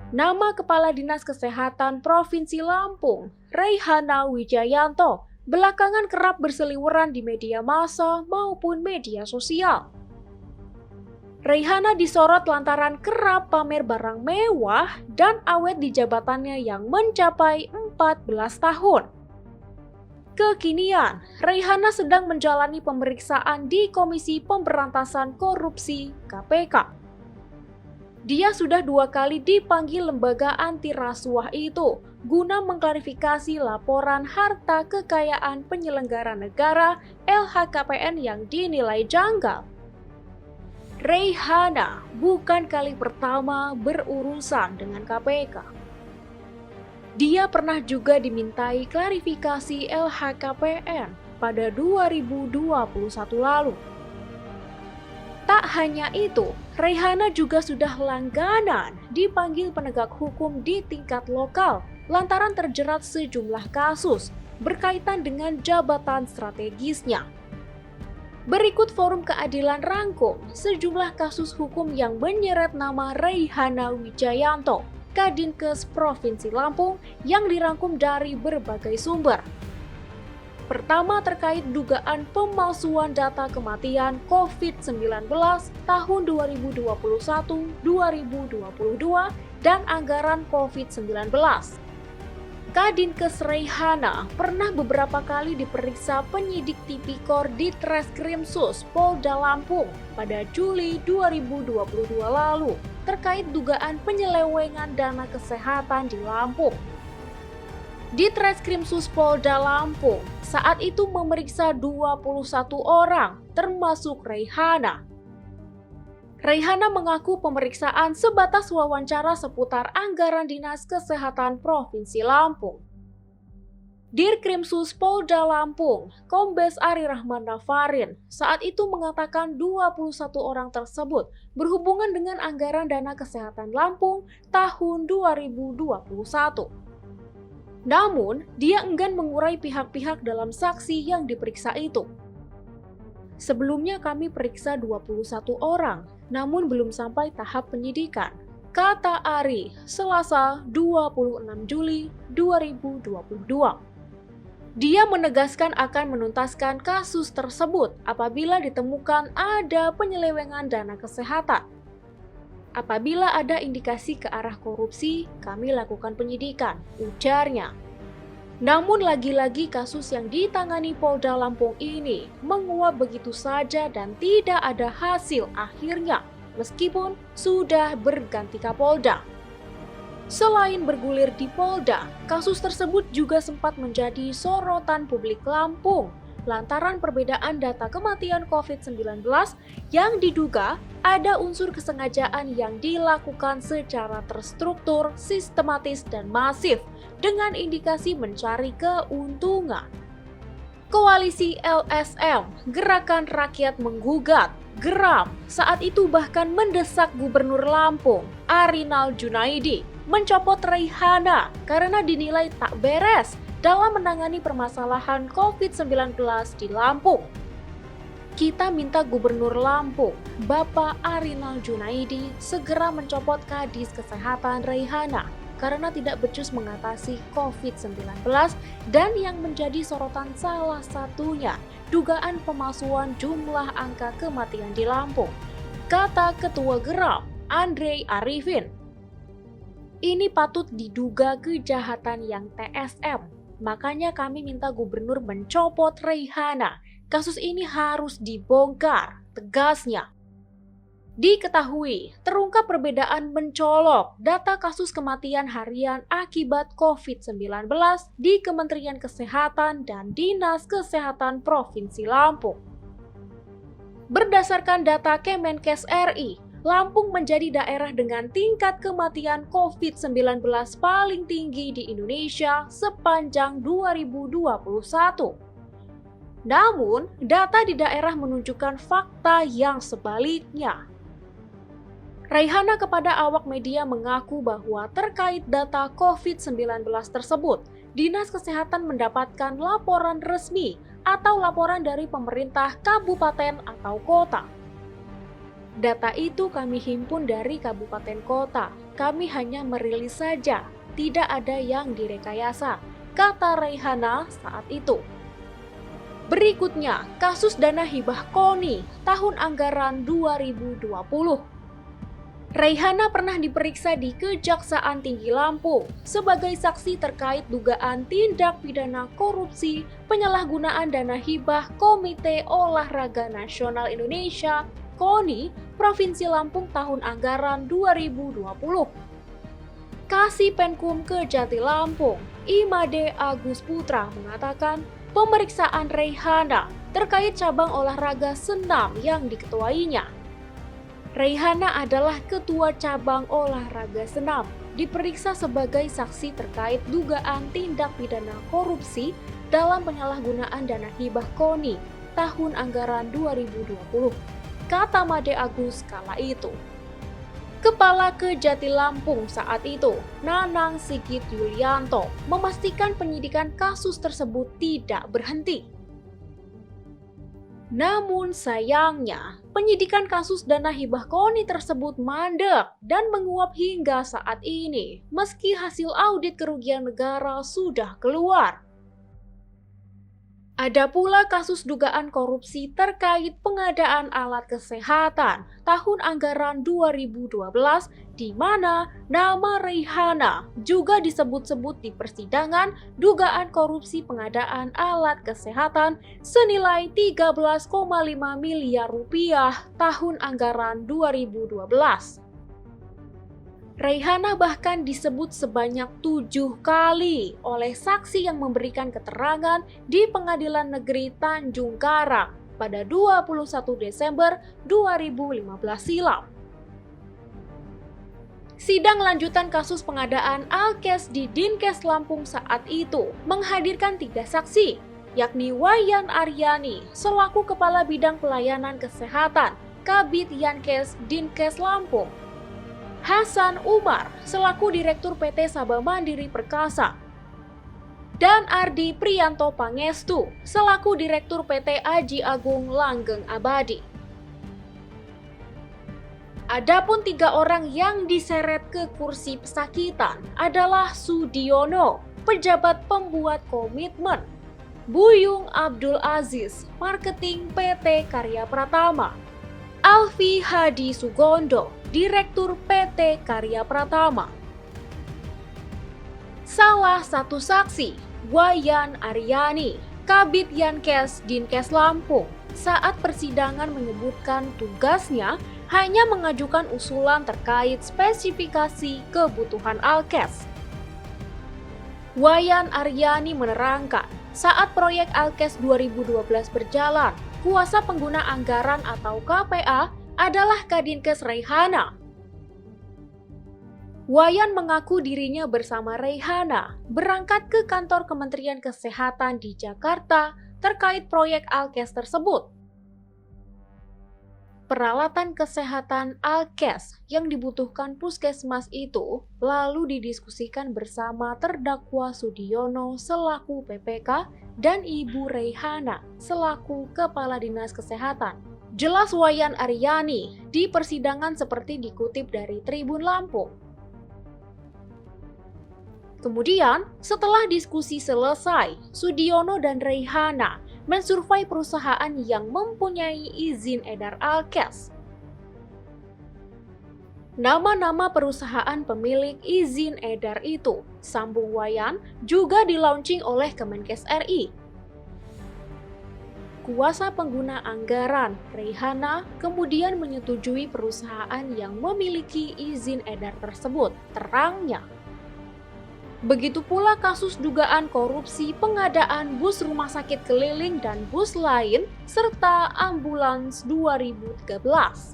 Nama Kepala Dinas Kesehatan Provinsi Lampung, Reihana Wijayanto, belakangan kerap berseliweran di media massa maupun media sosial. Reihana disorot lantaran kerap pamer barang mewah dan awet di jabatannya yang mencapai 14 tahun. Kekinian, Reihana sedang menjalani pemeriksaan di Komisi Pemberantasan Korupsi (KPK). Dia sudah 2 kali dipanggil lembaga anti rasuah itu guna mengklarifikasi laporan harta kekayaan penyelenggara negara LHKPN yang dinilai janggal. Reihana bukan kali pertama berurusan dengan KPK. Dia pernah juga dimintai klarifikasi LHKPN pada 2021 lalu. Tak hanya itu, Reihana juga sudah langganan dipanggil penegak hukum di tingkat lokal lantaran terjerat sejumlah kasus berkaitan dengan jabatan strategisnya. Berikut Forum Keadilan rangkum sejumlah kasus hukum yang menyeret nama Reihana Wijayanto, Kadinkes Provinsi Lampung yang dirangkum dari berbagai sumber. Pertama, terkait dugaan pemalsuan data kematian COVID-19 tahun 2021-2022 dan anggaran COVID-19. Kadinkes Reihana pernah beberapa kali diperiksa penyidik Tipikor di Treskrimsus Polda Lampung pada Juli 2022 lalu terkait dugaan penyelewengan dana kesehatan di Lampung. Di Treskrimsus Polda Lampung, saat itu memeriksa 21 orang, termasuk Reihana. Reihana mengaku pemeriksaan sebatas wawancara seputar anggaran Dinas Kesehatan Provinsi Lampung. Dirkrimsus Polda Lampung, Kombes Ari Rahman Nafarin, saat itu mengatakan 21 orang tersebut berhubungan dengan anggaran dana kesehatan Lampung tahun 2021. Namun, dia enggan mengurai pihak-pihak dalam saksi yang diperiksa itu. Sebelumnya kami periksa 21 orang, namun belum sampai tahap penyidikan, kata Ari, Selasa 26 Juli 2022. Dia menegaskan akan menuntaskan kasus tersebut apabila ditemukan ada penyelewengan dana kesehatan. Apabila ada indikasi ke arah korupsi, kami lakukan penyidikan, ujarnya. Namun lagi-lagi kasus yang ditangani Polda Lampung ini menguap begitu saja dan tidak ada hasil akhirnya, meskipun sudah berganti Kapolda. Selain bergulir di Polda, kasus tersebut juga sempat menjadi sorotan publik Lampung lantaran perbedaan data kematian COVID-19 yang diduga ada unsur kesengajaan yang dilakukan secara terstruktur, sistematis, dan masif dengan indikasi mencari keuntungan. Koalisi LSM, Gerakan Rakyat Menggugat, geram saat itu bahkan mendesak Gubernur Lampung, Arinal Junaidi, mencopot Reihana karena dinilai tak beres dalam menangani permasalahan COVID-19 di Lampung. Kita minta Gubernur Lampung, Bapak Arinal Junaidi, segera mencopot Kadis Kesehatan Reihana karena tidak becus mengatasi COVID-19 dan yang menjadi sorotan salah satunya dugaan pemalsuan jumlah angka kematian di Lampung, kata Ketua Geram, Andre Arifin. Ini patut diduga kejahatan yang TSM. Makanya kami minta gubernur mencopot Reihana. Kasus ini harus dibongkar, tegasnya. Diketahui, terungkap perbedaan mencolok data kasus kematian harian akibat COVID-19 di Kementerian Kesehatan dan Dinas Kesehatan Provinsi Lampung. Berdasarkan data Kemenkes RI, Lampung menjadi daerah dengan tingkat kematian COVID-19 paling tinggi di Indonesia sepanjang 2021. Namun, data di daerah menunjukkan fakta yang sebaliknya. Reihana kepada awak media mengaku bahwa terkait data COVID-19 tersebut, Dinas Kesehatan mendapatkan laporan resmi atau laporan dari pemerintah kabupaten atau kota. Data itu kami himpun dari kabupaten kota, kami hanya merilis saja, tidak ada yang direkayasa, kata Raihana saat itu. Berikutnya, kasus dana hibah KONI tahun anggaran 2020. Raihana pernah diperiksa di Kejaksaan Tinggi Lampung sebagai saksi terkait dugaan tindak pidana korupsi penyalahgunaan dana hibah Komite Olahraga Nasional Indonesia KONI Provinsi Lampung tahun anggaran 2020. Kasipenkum Kejati Lampung, Imade Agus Putra mengatakan pemeriksaan Raihana terkait cabang olahraga senam yang diketuainya. Raihana adalah ketua cabang olahraga senam, diperiksa sebagai saksi terkait dugaan tindak pidana korupsi dalam penyalahgunaan dana hibah KONI tahun anggaran 2020, kata Made Agus kala itu. Kepala Kejati Lampung saat itu, Nanang Sigit Yulianto, memastikan penyidikan kasus tersebut tidak berhenti. Namun sayangnya, penyidikan kasus dana hibah KONI tersebut mandek dan menguap hingga saat ini, meski hasil audit kerugian negara sudah keluar. Ada pula kasus dugaan korupsi terkait pengadaan alat kesehatan tahun anggaran 2012 di mana nama Raihana juga disebut-sebut di persidangan dugaan korupsi pengadaan alat kesehatan senilai 13,5 miliar rupiah tahun anggaran 2012. Raihana bahkan disebut sebanyak 7 kali oleh saksi yang memberikan keterangan di Pengadilan Negeri Tanjung Karang pada 21 Desember 2015 silam. Sidang lanjutan kasus pengadaan Alkes di Dinkes Lampung saat itu menghadirkan 3 saksi, yakni Wayan Aryani selaku Kepala Bidang Pelayanan Kesehatan Kabid Yankes Dinkes Lampung, Hasan Umar selaku Direktur PT Sabah Mandiri Perkasa, dan Ardi Priyanto Pangestu selaku Direktur PT Aji Agung Langgeng Abadi. Adapun 3 orang yang diseret ke kursi pesakitan adalah Sudiono, pejabat pembuat komitmen, Buyung Abdul Aziz, marketing PT Karya Pratama, Alfi Hadi Sugondo, Direktur PT Karya Pratama. Salah satu saksi, Wayan Aryani, Kabid Yankes Dinkes Lampung, saat persidangan menyebutkan tugasnya hanya mengajukan usulan terkait spesifikasi kebutuhan Alkes. Wayan Aryani menerangkan, saat proyek Alkes 2012 berjalan, kuasa pengguna anggaran atau KPA adalah Kadinkes Raihana. Wayan mengaku dirinya bersama Raihana berangkat ke kantor Kementerian Kesehatan di Jakarta terkait proyek Alkes tersebut. Peralatan kesehatan Alkes yang dibutuhkan puskesmas itu lalu didiskusikan bersama terdakwa Sudiono selaku PPK dan Ibu Raihana selaku Kepala Dinas Kesehatan. Jelas Wayan Aryani di persidangan seperti dikutip dari Tribun Lampung. Kemudian, setelah diskusi selesai, Sudiono dan Raihana mensurvei perusahaan yang mempunyai izin edar Alkes. Nama-nama perusahaan pemilik izin edar itu, sambung Wayan, juga di-launching oleh Kemenkes RI. Kuasa pengguna anggaran, Raihana, kemudian menyetujui perusahaan yang memiliki izin edar tersebut, terangnya. Begitu pula kasus dugaan korupsi pengadaan bus rumah sakit keliling dan bus lain, serta ambulans 2013.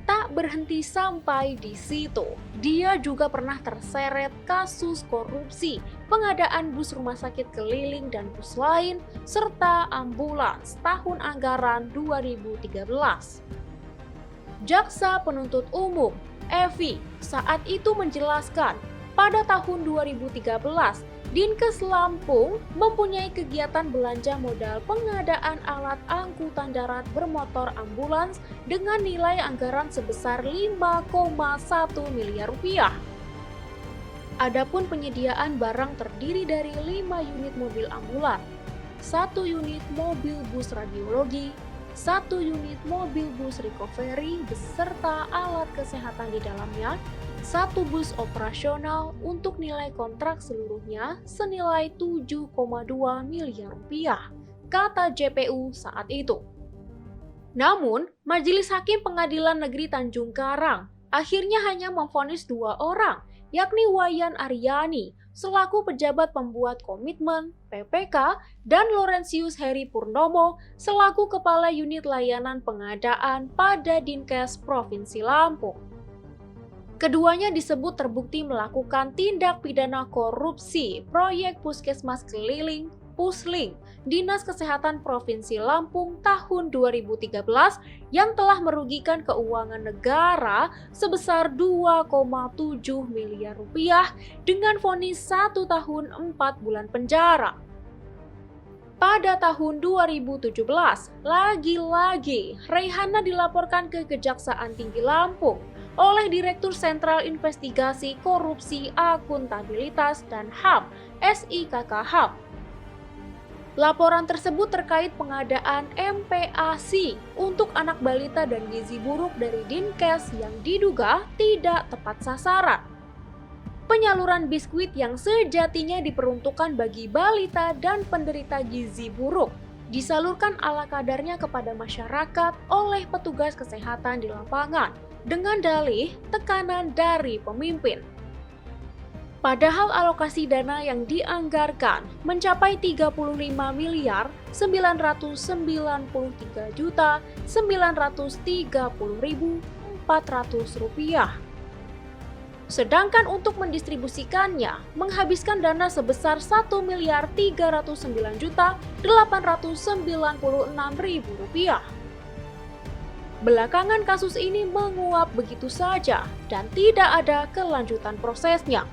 Tak berhenti sampai di situ, dia juga pernah terseret kasus korupsi pengadaan bus rumah sakit keliling dan bus lain, serta ambulans tahun anggaran 2013. Jaksa Penuntut Umum, Evi, saat itu menjelaskan pada tahun 2013 Dinkes Lampung mempunyai kegiatan belanja modal pengadaan alat angkutan darat bermotor ambulans dengan nilai anggaran sebesar 5,1 miliar rupiah. Adapun penyediaan barang terdiri dari 5 unit mobil ambulan, 1 unit mobil bus radiologi, 1 unit mobil bus recovery beserta alat kesehatan di dalamnya, 1 bus operasional untuk nilai kontrak seluruhnya senilai 7,2 miliar rupiah, kata JPU saat itu. Namun, Majelis Hakim Pengadilan Negeri Tanjung Karang akhirnya hanya memvonis 2 orang, yakni Wayan Aryani selaku pejabat pembuat komitmen (PPK) dan Laurentius Heri Purnomo selaku Kepala Unit Layanan Pengadaan pada Dinkes Provinsi Lampung. Keduanya disebut terbukti melakukan tindak pidana korupsi proyek Puskesmas Keliling Pusling Dinas Kesehatan Provinsi Lampung tahun 2013 yang telah merugikan keuangan negara sebesar 2,7 miliar rupiah dengan vonis 1 tahun 4 bulan penjara. Pada tahun 2017, lagi-lagi Reihana dilaporkan ke Kejaksaan Tinggi Lampung oleh Direktur Sentral Investigasi Korupsi Akuntabilitas dan HAM (SIKK-HAM). Laporan tersebut terkait pengadaan MPASI untuk anak balita dan gizi buruk dari Dinkes yang diduga tidak tepat sasaran. Penyaluran biskuit yang sejatinya diperuntukkan bagi balita dan penderita gizi buruk disalurkan ala kadarnya kepada masyarakat oleh petugas kesehatan di lapangan dengan dalih tekanan dari pemimpin. Padahal alokasi dana yang dianggarkan mencapai 35.993.930.400 rupiah. Sedangkan untuk mendistribusikannya menghabiskan dana sebesar 1.309.896.000 rupiah. Belakangan kasus ini menguap begitu saja dan tidak ada kelanjutan prosesnya.